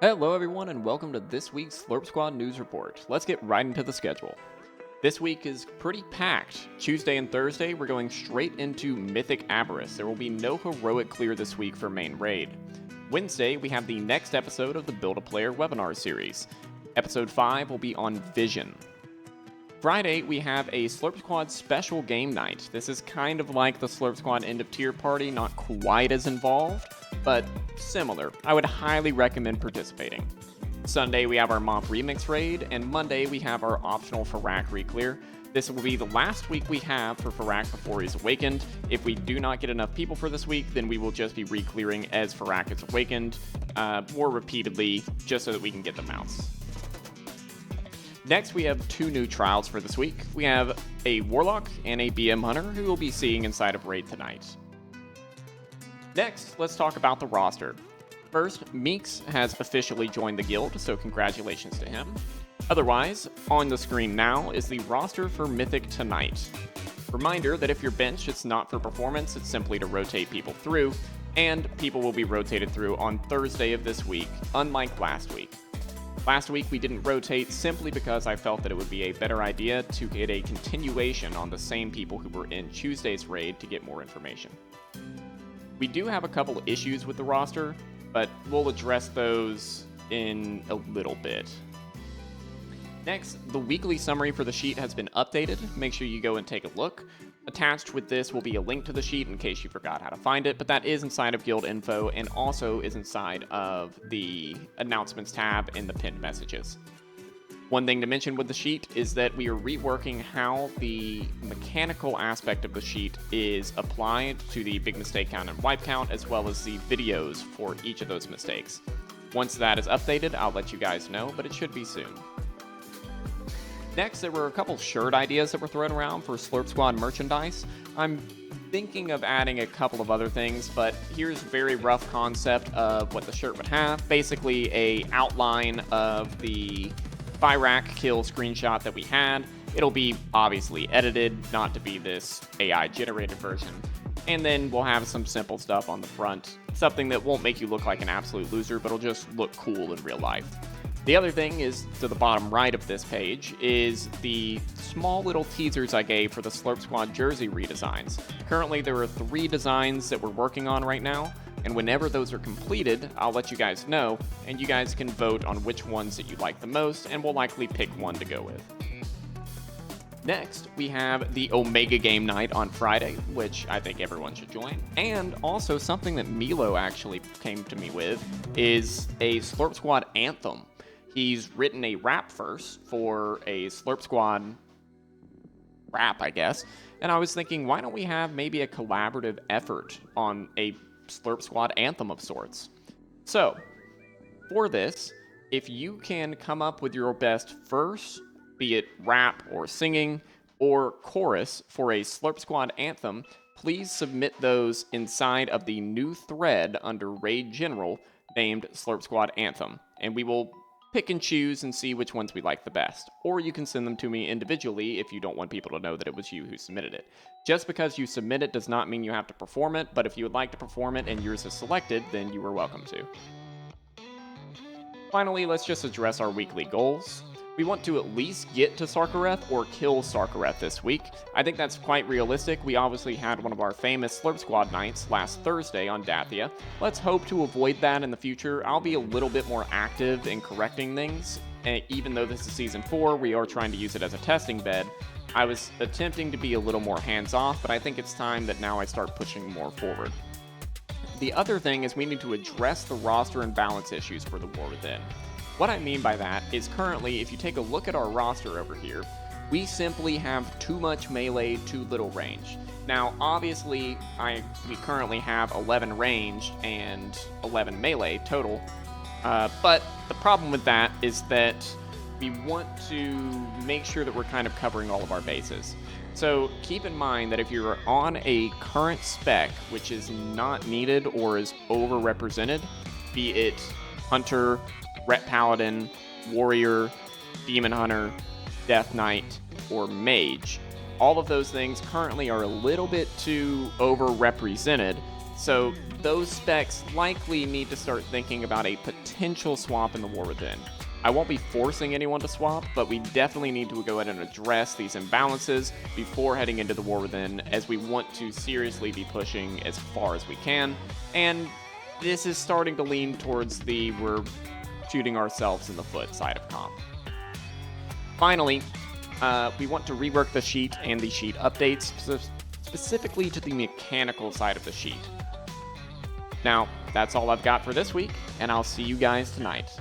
Hello, everyone, and welcome to this week's Slurp Squad News Report. Let's get right into the schedule. This week is pretty packed. Tuesday and Thursday, we're going straight into Mythic Avarice. There will be no heroic clear this week for main raid. Wednesday, we have the next episode of the Build-A-Player webinar series. Episode 5 will be on Vision. Friday, we have a Slurp Squad special game night. This is kind of like the Slurp Squad end of tier party, not quite as involved, but similar. I would highly recommend participating. Sunday, we have our Moth Remix raid, and Monday, we have our optional Farak reclear. This will be the last week we have for Farak before he's awakened. If we do not get enough people for this week, then we will just be reclearing as Farak is awakened more repeatedly, just so that we can get the mounts. Next, we have two new trials for this week. We have a Warlock and a BM Hunter who we'll be seeing inside of Raid tonight. Next, let's talk about the roster. First, Meeks has officially joined the guild, so congratulations to him. Otherwise, on the screen now is the roster for Mythic tonight. Reminder that if you're benched, it's not for performance, it's simply to rotate people through, and people will be rotated through on Thursday of this week, unlike last week. Last week, we didn't rotate simply because I felt that it would be a better idea to get a continuation on the same people who were in Tuesday's raid to get more information. We do have a couple issues with the roster, but we'll address those in a little bit. Next, the weekly summary for the sheet has been updated. Make sure you go and take a look. Attached with this will be a link to the sheet in case you forgot how to find it, but that is inside of guild info and also is inside of the announcements tab in the pinned messages. One thing to mention with the sheet is that we are reworking how the mechanical aspect of the sheet is applied to the big mistake count and wipe count, as well as the videos for each of those mistakes. Once that is updated, I'll let you guys know, but it should be soon. Next, there were a couple shirt ideas that were thrown around for Slurp Squad merchandise. I'm thinking of adding a couple of other things, but here's a very rough concept of what the shirt would have. Basically, a outline of the Fyrak kill screenshot that we had. It'll be obviously edited, not to be this AI-generated version. And then we'll have some simple stuff on the front. Something that won't make you look like an absolute loser, but it'll just look cool in real life. The other thing is, to the bottom right of this page, is the small little teasers I gave for the Slurp Squad jersey redesigns. Currently, there are 3 designs that we're working on right now, and whenever those are completed, I'll let you guys know, and you guys can vote on which ones that you like the most, and we'll likely pick one to go with. Next, we have the Omega Game Night on Friday, which I think everyone should join. And also something that Milo actually came to me with is a Slurp Squad anthem. He's written a rap verse for a Slurp Squad rap, I guess. And I was thinking, why don't we have maybe a collaborative effort on a Slurp Squad anthem of sorts? So, for this, if you can come up with your best verse, be it rap or singing, or chorus for a Slurp Squad anthem, please submit those inside of the new thread under Raid General named Slurp Squad Anthem. And we will pick and choose and see which ones we like the best. Or you can send them to me individually if you don't want people to know that it was you who submitted it. Just because you submit it does not mean you have to perform it, but if you would like to perform it and yours is selected, then you are welcome to. Finally, let's just address our weekly goals. We want to at least get to Sarkareth or kill Sarkareth this week. I think that's quite realistic. We obviously had one of our famous Slurp Squad nights last Thursday on Dathia. Let's hope to avoid that in the future. I'll be a little bit more active in correcting things. And even though this is Season 4, we are trying to use it as a testing bed. I was attempting to be a little more hands-off, but I think it's time that now I start pushing more forward. The other thing is we need to address the roster and balance issues for the War Within. What I mean by that is currently, if you take a look at our roster over here, we simply have too much melee, too little range. Now, obviously, we currently have 11 range and 11 melee total, but the problem with that is that we want to make sure that we're kind of covering all of our bases. So keep in mind that if you're on a current spec, which is not needed or is overrepresented, be it Hunter, Ret Paladin, Warrior, Demon Hunter, Death Knight, or Mage. All of those things currently are a little bit too overrepresented, So those specs likely need to start thinking about a potential swap in the War Within. I won't be forcing anyone to swap, but we definitely need to go ahead and address these imbalances before heading into the War Within, as we want to seriously be pushing as far as we can. And this is starting to lean towards the we're shooting ourselves in the foot side of comp. Finally, we want to rework the sheet and the sheet updates, specifically to the mechanical side of the sheet. Now, that's all I've got for this week, and I'll see you guys tonight.